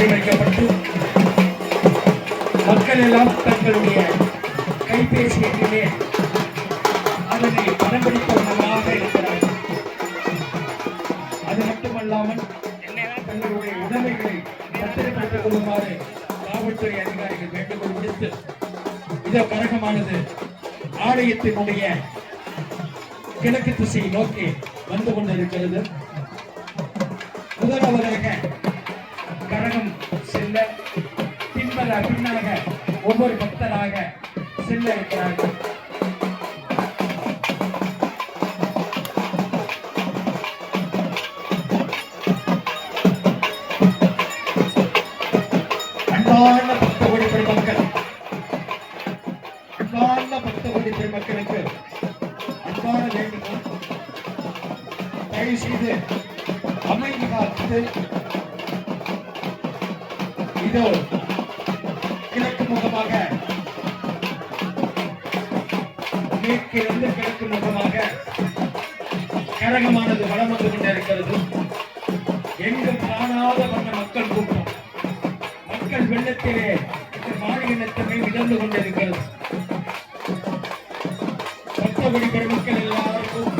கொடி வைக்கப்பட்டு மக்கள் எல்லாம் தங்களுடைய கைபேசி எண்ணிலே அதனை படம்பிடித்த வண்ணமாக இருக்கிறார்கள். அது மட்டுமல்லாமல் தங்களுடைய உடைமைகளை பத்திரப்படுத்திக் கொள்ளுமாறு காவல்துறை அதிகாரிகள் வேண்டுகோள் விடுத்து இதோ கரகமானது ஆலயத்தினுடைய கிழக்கு திசையை நோக்கி வந்து கொண்டிருக்கிறது. முதலாவதாக கரகம் செல்ல பின்னாக ஒவ்வொரு பக்தராக செல்ல இருக்கிறார்கள். அன்பான பக்த கோடி பெருமக்களுக்கு அன்பான வேண்டுகோள், தயவு செய்து அமைதி காத்து இதோ கிழக்கு முகமாக மேற்கிலிருந்து கிழக்கு முகமாக கரகமானது வலம் வந்து கொண்டிருக்கிறது. எங்கும் காணாத வண்ண மக்கள் கூட்டம், மக்கள் வெள்ளத்திலே மாநிலத்தமை மிதந்து கொண்டிருக்கிறது. பக்தகோடி பெருமக்கள் எல்லாருக்கும்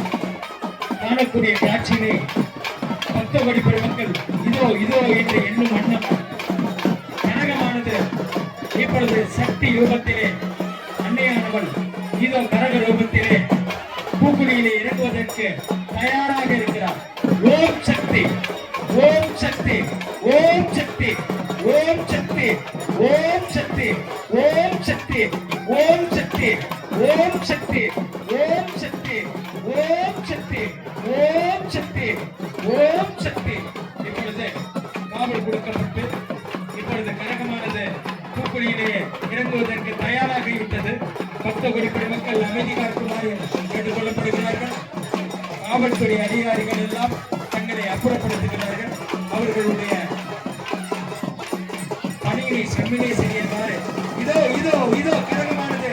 காணக்கூடிய காட்சியிலே பக்தகோடி பெருமக்கள் இதோ இதோ என்று எண்ணும் வண்ணம் கனகமானது இப்பொழுது சக்தி ரூபத்திலே அன்னையானவள் இதோ கரக ரூபத்திலே பூக்குடியிலே இறங்குவதற்கு தயாராக இருக்கிறார். ஓம் சக்தி, ஓம் சக்தி, ஓம் சக்தி, ஓம் சக்தி, ஓம் சக்தி, ஓம் சக்தி, ஓம் சக்தி, ஓம் சக்தி, ஓம் சக்தி, ஓம் சக்தி, ஓம் சக்தி, ஓம் சக்தி. இப்பொழுது காவல் கொடுக்கப்பட்டு இப்பொழுது கரகமானது பூக்குழியிலே இறங்குவதற்கு தயாராகிவிட்டது. பக்தகோடி பெருமக்கள் அமைதி காக்குமாறு கேட்டுக் கொள்ளப்படுகிறார்கள். காவல்துறை அதிகாரிகள் எல்லாம் தங்களை அப்புறப்படுத்துகிறார்கள். அவர்களுடைய பணியை செம்மிலே செய்யுமாறு இதோ இதோ இதோ கரகமானது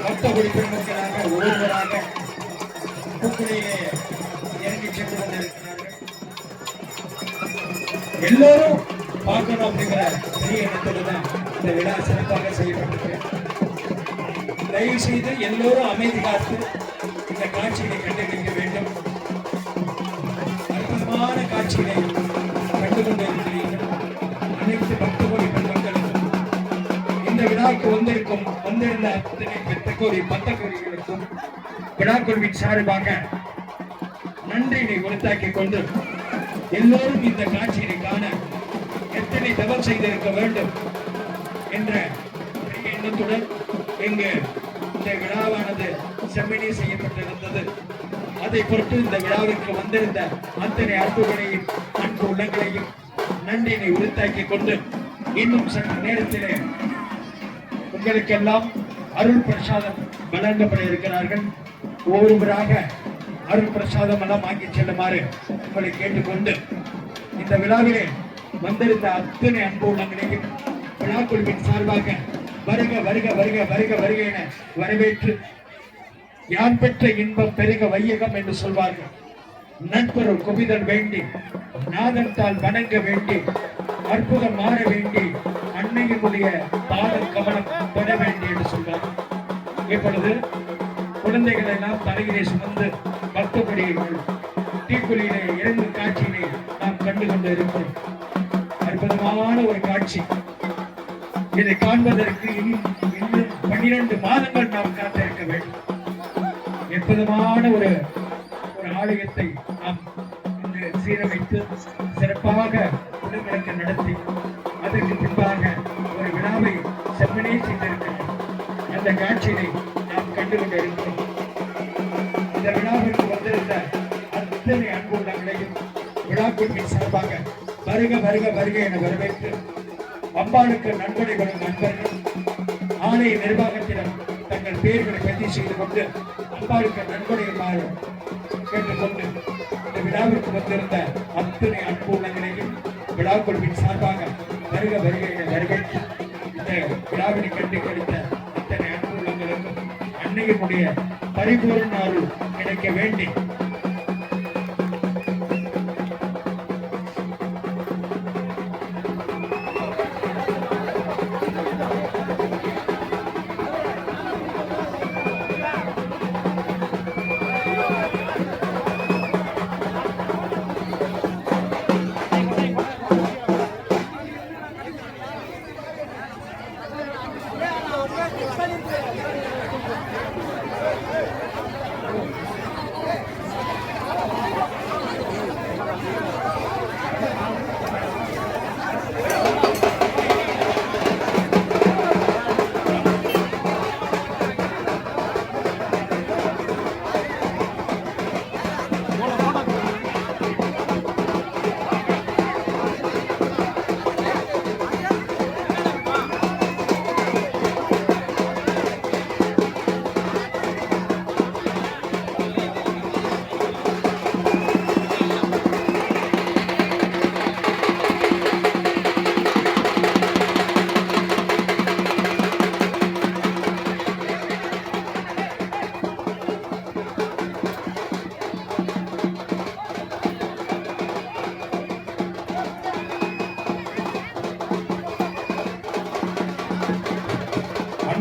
பக்தகோடி பெருமக்களாக ஒருவராக பூக்குழியிலே இறங்கி சென்று கொண்டிருக்கிறார்கள். எல்லோரும் பார்க்கணும் அப்படிங்கிற பெரிய எண்ணத்தோடு தான் இந்த விழா சிறப்பாக செய்யப்பட்டிருக்கு. தயவு செய்து எல்லோரும் அமைதி காத்து இந்த காட்சிகளை கண்டுபிடிக்க வேண்டும். அற்புதமான காட்சிகளை கண்டு கொண்டிருக்கிறீர்கள். அனைத்து பக்தகோடி பெருமக்களுக்கும் இந்த விழாவுக்கு வந்திருந்த அத்தனை பக்தகோடிகளுக்கும் விழாக்குழுவின் சார்பாக நன்றியை உறுத்தாக்கிக் கொண்டு எல்லோரும் இந்த காட்சியை காண எத்தனை தவம் செய்திருக்க வேண்டும் என்ற பெரிய எண்ணத்துடன் இங்கு இந்த விழாவானது செம்மனே செய்யப்பட்டிருந்தது. அதை பொறுத்து இந்த விழாவிற்கு வந்திருந்த அத்தனை அன்புகளையும் அன்பு உள்ளங்களையும் நன்றியை உறுத்தாக்கிக் கொண்டு இன்னும் சற்று நேரத்திலே உங்களுக்கெல்லாம் அருள் பிரசாதம் வழங்கப்பட இருக்கிறார்கள். ஒவ்வொருவராக அருள் பிரசாதம் எல்லாம் வாங்கி செல்லுமாறு உங்களை கேட்டுக்கொண்டு இந்த விழாவிலே வந்திருந்த அத்தனை அன்பு உள்ளங்களையும் விழா குழுவின் சார்பாக வருக வருக வருக வருக வருக என வரவேற்று யான் பெற்ற இன்பம் பெருக வையகம் என்று சொல்வார்கள். நட்பொருள் குவிதல் வேண்டி நாதத்தால் வணங்க வேண்டி அற்புதம் மாற வேண்டி அன்னையினுடைய பாதம் கவனம் பெற வேண்டி என்று சொல்வார். இப்பொழுது குழந்தைகள் எல்லாம் தலையிலே சுமந்து பக்தகோடிகள் தீக்குழியிலே இறங்கு காட்சியினை நாம் கண்டு கொண்டு இருக்கிறோம். அற்புதமான ஒரு காட்சி. இதை காண்பதற்கு இன்னும் 12 மாதங்கள் நாம் காத்திருக்க வேண்டும். அற்புதமான ஒரு ஆலயத்தை நாம் இங்கு சீரமைத்து சிறப்பாக குழுவிளக்கு நடத்தி அதற்கு பின்பாக ஒரு விழாவை செம்மனே செய்திருக்கிறோம். அந்த காட்சியை நாம் கண்டு கொண்டிருக்கிறோம். இந்த விழாவிற்கு வந்திருந்த அத்தனை அன்பு உள்ளங்களையும் விழாக்குழுவின் சார்பாக வருக வருக வருக என வரவேற்று அம்பாளுக்கு நன்கொடை வரும் நண்பர்கள் ஆலய நிர்வாகத்திடம் தங்கள் பெயர்களை பதிவு செய்து கொண்டு அம்பாளுக்கு நன்கொடையுமாறு கேட்டுக்கொண்டு இந்த விழாவிற்கு வந்திருந்த அத்தனை அன்பு உள்ளங்களையும் விழாக்குழுவின் சார்பாக வருக வருக என வரவேற்று இந்த விழாவினை கண்டு கிடைத்த அத்தனை அன்பு உள்ளங்களுக்கும் அன்னையினுடைய பரிபூர்ண அருள் கிடைக்க வேண்டி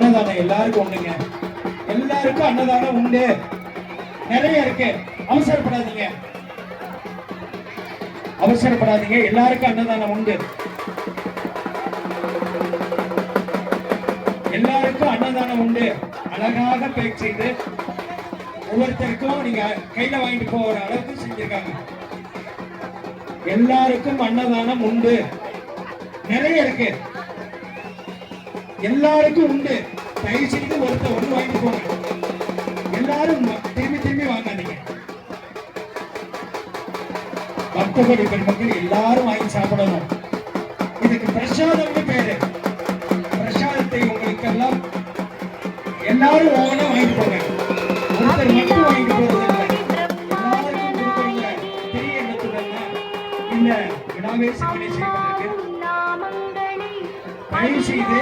அன்னதானம் எல்லாருக்கும் உண்டுங்க. எல்லாருக்கும் அன்னதானம் உண்டு, நிறைய இருக்கு. அவசரப்படாதீங்க, அவசரப்படாதீங்க. எல்லாருக்கும் அன்னதானம் உண்டு, எல்லாருக்கும் அன்னதானம் உண்டு. அழகாக பேக் செய்து ஒவ்வொருத்தருக்கும் நீங்க கையில வாங்கிட்டு போற அளவுக்கு செஞ்சிருக்காங்க. எல்லாருக்கும் அன்னதானம் உண்டு, நிறைய இருக்கு, எல்லாருக்கும் உண்டு. தயவு செய்து ஒருத்தர் ஒன்று வாங்கிட்டு போங்க. எல்லாரும் திரும்பி திரும்பி வாங்காதீங்க. பக்தகோடி பெருமக்கள் எல்லாரும் வாங்கி சாப்பிடணும். இதுக்கு பிரசாதம்னு பேரு. பிரசாதத்தை உங்களுக்கெல்லாம் எல்லாரும் ஒவ்வொன்றா வாங்கிட்டு போங்க. ஒருத்தர் மட்டும் வாங்கிட்டு போறது இல்லை, எல்லாருக்கும் கொடுக்குறீங்க. பெரிய எண்ணத்துடன் இந்த விழாவே சிந்தனை செய்வதற்கு தயவு செய்து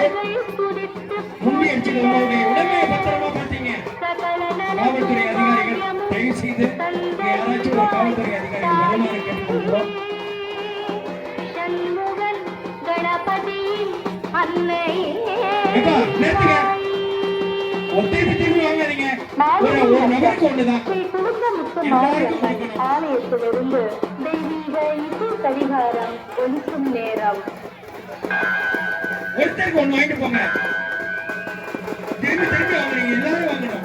முன்னெடுத்து உங்களுடைய உடமையை பத்திரமா பார்த்தீங்க. காவல்துறை அதிகாரிகள் தயவு செய்து யாராச்சும் ஒரு காவல்துறை அதிகாரிகள் வருமாறு கேட்டுக்கொள்கிறோம். நிறுத்துங்க, ஒத்தைப்பு திரும்பி வாங்காதீங்க. ஒரு நபருக்கு ஒண்ணுதான், எல்லாருக்கும் ஆலயத்திலிருந்து தெய்வீக இசை கடிகாரம் ஒலிக்கும் நேரம். ஒருத்தருக்கு ஒண்ணு வாங்கிட்டு போங்க. திரும்பி திரும்பி வாங்குறீங்க, எல்லாரும் வாங்கணும்.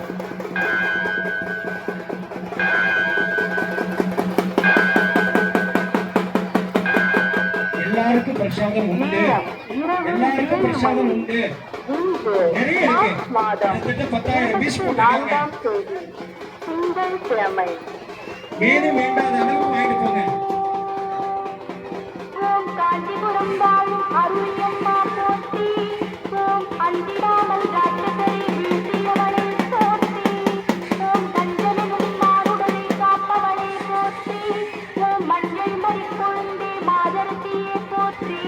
எல்லாருக்கும் பிரசாதம் உண்டு, எல்லாருக்கும் பிரசாதம் உண்டு, நிறைய இருக்கு. கிட்டத்தட்ட 10,000 பீஸ் போட்டுருக்காங்க. மேலும் வேண்டாத அளவு வாங்கிட்டு போங்க. காஞ்சிபுரம் வாழும் அருளியம்மா போற்றி, ஓம் அந்திடாமல் ராஜகரை வீழ்த்தியவளை போற்றி, ஓம் கஞ்சனும் மாறுடலை காப்பவளை போற்றி, ஓம் மஞ்சள் மறிக்கொழுந்தே மாதரசியை போற்றி,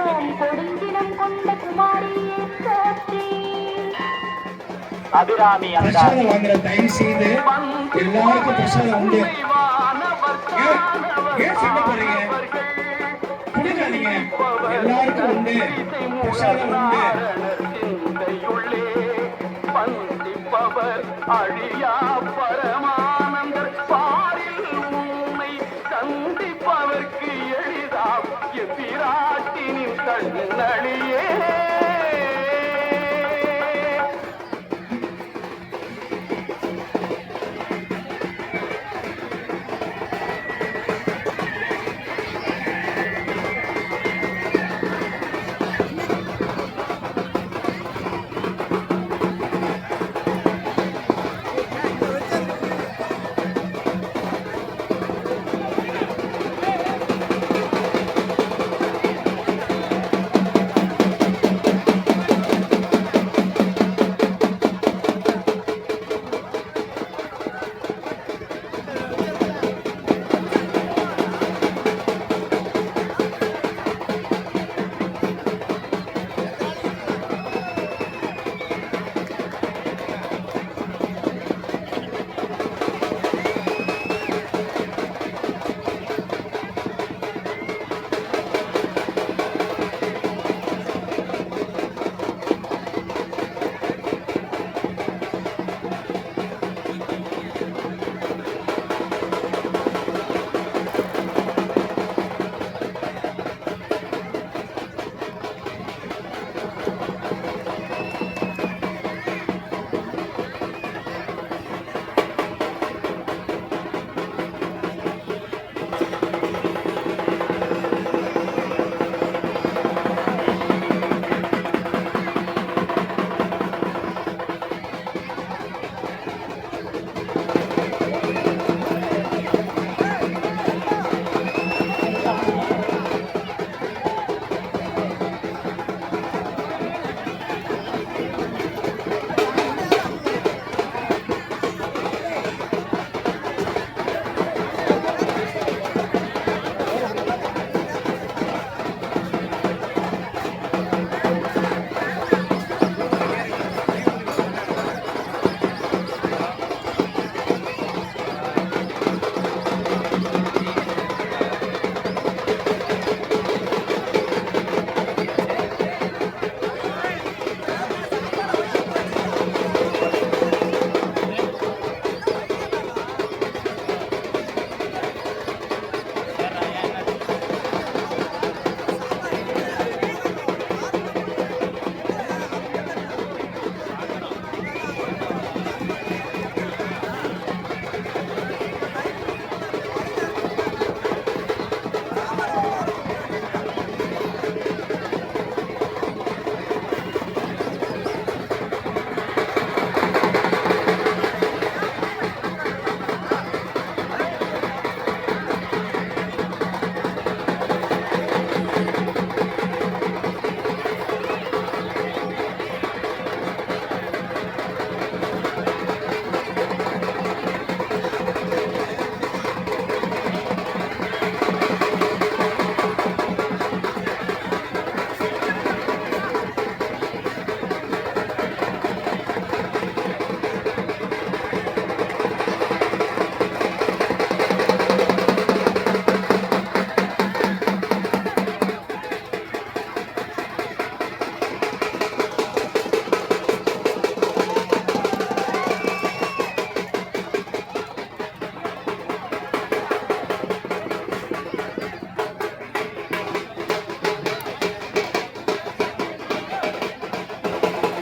ஓம் கொடுஞ்சினம் கொண்ட குமாரியை போற்றி. அபிராமி பிரசாதம் வாங்குற தயவு செய்து எல்லாருக்கும் பிரசாதம் உண்டு. ஏன் சண்டை போறீங்க? புரிஞ்சாதீங்க, எல்லாருக்கும் உண்டு, பிரசாதம் உண்டு. பந்திப்பவர் அழியா பரமானந்தர் பாரில் உண்மை சந்திப்பவர்க்கு எளிதா எப்பிராட்டினின் கண்ணழியே.